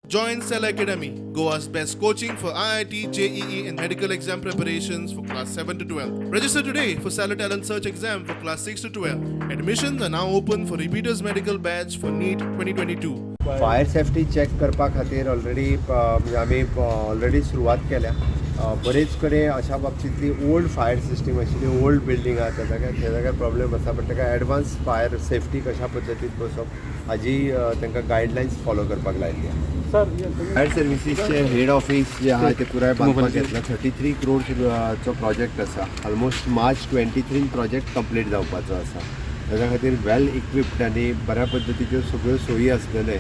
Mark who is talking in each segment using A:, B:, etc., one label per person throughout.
A: Join Cell Academy, Goa's best coaching for IIT, JEE, and medical exam preparations for class 7 to 12. Register today for Cell Talent Search exam for class 6 to 12. Admissions are now open for repeaters medical batch for NEET 2022.
B: Fire safety check करपा खातीर already आमी already सुरवात केल्या. बरेच कडेन अशा बाबतींतली old fire system आशिल्ली old building आसा त्या जाग्यार प्रॉब्लेम आसा पण ताका एडवान्स फायर सेफ्टी कशा पद्दतीन बसप हाजी तांकां गायडलायन्स फॉलो करपाक लायल्या. फायर सर्विसीसचे हेड ऑफिस जे आहा ते पुराय बांदपाक घेतला. 33 crores प्रोजेक्ट आसा. ऑलमोस्ट मार्च 23 प्रोजेक्ट कंप्लीट जावपाचो आसा. ताज्या खातीर वेल इक्विप्ड आनी बऱ्या पद्दतीच्यो सगळ्यो सोयी आसलेले.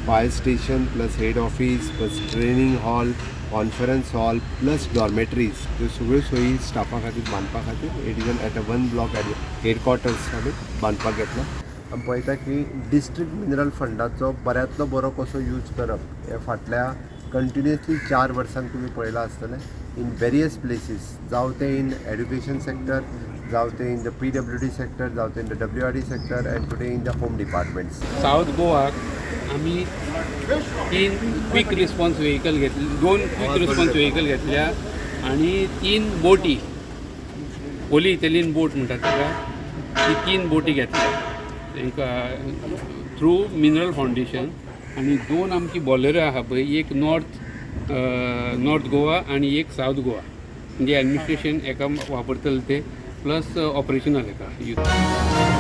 B: Fire station plus head office plus training hall, conference hall plus dormitories ह्यो सगळ्यो सोयी स्टाफा खातीर बांदपा खातीर it is at a one block headquarters आमी बांदपाक घेतला. आमी पळयता की डिस्ट्रिक्ट मिनरल फंडाचो बऱ्यांतलो बरो कसो यूज करप हे फाटल्या कंटिन्युअसली 4 वर्सांक तुमी पळयलां आसतलें इन वेरियस प्लेसीस, जावं ते इन एड्युकेशन सेक्टर, जावं ते इन द PWD सेक्टर, जावं ते in the WRD sector end today in the home departments.
C: South गोवाक आमी 3 क्विक रिस्पॉन्स व्हेकल घेतले, 2 क्विक रिस्पॉन्स व्हेकल घेतल्या आनी 3 बोटी, पोली इथेलीन बोट म्हणटात ताका, ती 3 बोटी घेतल्या तांकां थ्रू मिनरल फावंडेशन. आनी 2 आमची बॉलरो आहा पळय, एक नॉर्थ गोवा आनी एक साऊथ गोवा, म्हणजे एडमिनिस्ट्रेशन एका वापरतले ते प्लस ऑपरेशनल एका यूथ.